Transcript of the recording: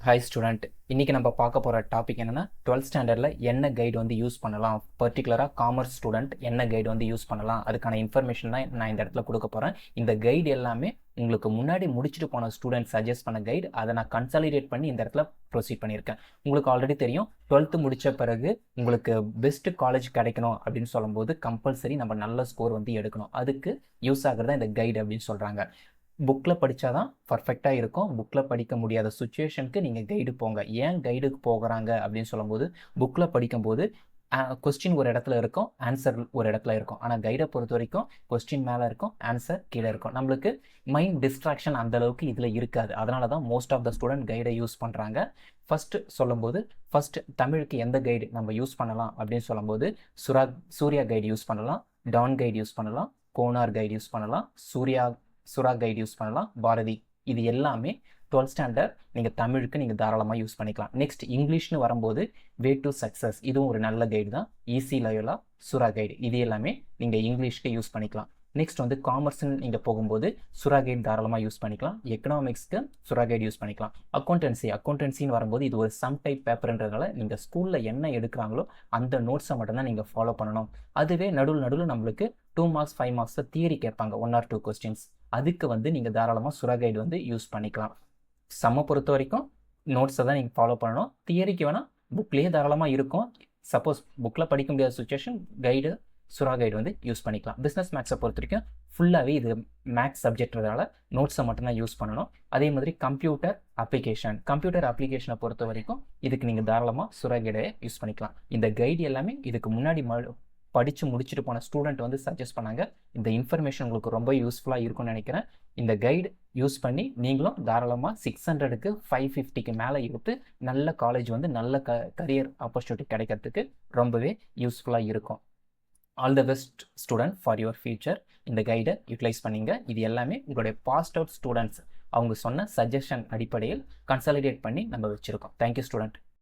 Hi student, இன்றைக்கி நம்ம பார்க்க போகிற டாபிக் என்னென்னா 12th ஸ்டாண்டர்டில் என்ன கைடு வந்து யூஸ் பண்ணலாம், பர்டிகுலராக காமர்ஸ் ஸ்டூடெண்ட் என்ன கைடு வந்து யூஸ் பண்ணலாம், அதுக்கான இன்ஃபர்மேஷன் தான் நான் இந்த இடத்துல கொடுக்க போகிறேன். இந்த கைடு எல்லாமே உங்களுக்கு முன்னாடி முடிச்சுட்டு போன ஸ்டூடெண்ட் சஜஸ்ட் பண்ண கைடு, அதை நான் கன்சாலிடேட் பண்ணி இந்த இடத்துல ப்ரொசீட் பண்ணியிருக்கேன். உங்களுக்கு ஆல்ரெடி தெரியும், 12th முடித்த பிறகு உங்களுக்கு பெஸ்ட்டு காலேஜ் கிடைக்கணும் அப்படின்னு சொல்லும்போது கம்பல்சரி நம்ம நல்ல ஸ்கோர் வந்து எடுக்கணும். அதுக்கு யூஸ் ஆகிறதா இந்த கைடு அப்படின்னு சொல்கிறாங்க. புக்கில் படித்தா தான் பர்ஃபெக்டாக இருக்கும். புக்கில் படிக்க முடியாத சுச்சுவேஷனுக்கு நீங்கள் கைடு போங்க. ஏன் கைடுக்கு போகிறாங்க அப்படின்னு சொல்லும்போது, புக்கில் படிக்கும்போது கொஸ்டின் ஒரு இடத்துல இருக்கும், ஆன்சர் ஒரு இடத்துல இருக்கும். ஆனால் கைடை பொறுத்த வரைக்கும் கொஸ்டின் மேலே இருக்கும், ஆன்சர் கீழே இருக்கும். நம்மளுக்கு மைண்ட் டிஸ்ட்ராக்ஷன் அந்தளவுக்கு இதில் இருக்காது. அதனால தான் மோஸ்ட் ஆஃப் த ஸ்டூடெண்ட் கைடை யூஸ் பண்ணுறாங்க. ஃபஸ்ட்டு சொல்லும்போது தமிழுக்கு எந்த கைடு நம்ம யூஸ் பண்ணலாம் அப்படின்னு சொல்லும்போது, சூர்யா கைடு யூஸ் பண்ணலாம், டான் கைடு யூஸ் பண்ணலாம், கோனார் கைடு யூஸ் பண்ணலாம், சுரா கைடு யூஸ் பண்ணலாம், பாரதி. இது எல்லாமே 12th ஸ்டாண்டர்ட் நீங்கள் தமிழுக்கு நீங்கள் தாராளமாக யூஸ் பண்ணிக்கலாம். நெக்ஸ்ட் இங்கிலீஷ்னு வரும்போது வே டு சக்ஸஸ், இதுவும் ஒரு நல்ல கைடு தான். ஈஸி லயோலா, சுரா கைடு, இது எல்லாமே நீங்கள் இங்கிலீஷ்க்கு யூஸ் பண்ணிக்கலாம். நெக்ஸ்ட் வந்து காமர்ஸ்ன்னு நீங்கள் போகும்போது சுரா கைடு தாராளமாக யூஸ் பண்ணிக்கலாம். எக்கனாமிக்ஸ்க்கு சுரா கைடு யூஸ் பண்ணிக்கலாம். அக்கௌண்டன்சின்னு வரும்போது இது ஒரு சம் டைப் பேப்பர்ன்றதுனால நீங்கள் ஸ்கூலில் என்ன எடுக்கிறாங்களோ அந்த நோட்ஸை மட்டும்தான் நீங்கள் ஃபாலோ பண்ணணும். அதுவே நடுவில் நம்மளுக்கு 2 மார்க்ஸ் 5 மார்க்ஸ் தியரி கேட்பாங்க, 1 or 2 கொஸ்டின்ஸ். அதுக்கு வந்து நீங்கள் தாராளமாக சுரா கைடு வந்து யூஸ் பண்ணிக்கலாம். சம்மை பொறுத்த வரைக்கும் நோட்ஸை தான் நீங்கள் ஃபாலோ பண்ணணும். தியரிக்கு வேணால் புக்லேயே தாராளமாக இருக்கும். சப்போஸ் புக்கில் படிக்க முடியாத சுச்சுவேஷன் கைடு சுரா கைடு வந்து யூஸ் பண்ணிக்கலாம். பிஸ்னஸ் மேக்ஸை பொறுத்த வரைக்கும் ஃபுல்லாகவே இது மேக்ஸ் சப்ஜெக்ட்றதால நோட்ஸை மட்டும்தான் யூஸ் பண்ணணும். அதே மாதிரி கம்ப்யூட்டர் அப்ளிகேஷனை பொறுத்த வரைக்கும் இதுக்கு நீங்கள் தாராளமாக சுரா கைடை யூஸ் பண்ணிக்கலாம். இந்த கைடு எல்லாமே இதுக்கு முன்னாடி படித்து முடிச்சுட்டு போன ஸ்டூடெண்ட் வந்து சஜஸ்ட் பண்ணாங்க. இந்த இன்ஃபர்மேஷன் உங்களுக்கு ரொம்ப யூஸ்ஃபுல்லாக இருக்கும்னு நினைக்கிறேன். இந்த கைடு யூஸ் பண்ணி நீங்களும் தாராளமாக 600க்கு 550க்கு மேலே எடுத்து நல்ல காலேஜ் வந்து நல்ல கரியர் ஆப்பர்ச்சுனிட்டி கிடைக்கிறதுக்கு ரொம்பவே யூஸ்ஃபுல்லாக இருக்கும். All the best student for your future. இந்த கைடை யூட்டிலைஸ் பண்ணிங்க. இது எல்லாமே உங்களுடைய பாஸ்ட் அவுட் ஸ்டூடெண்ட்ஸ் அவங்க சொன்ன சஜஷன் அடிப்படையில் கன்சாலிடேட் பண்ணி நம்ம வச்சுருக்கோம். Thank you student.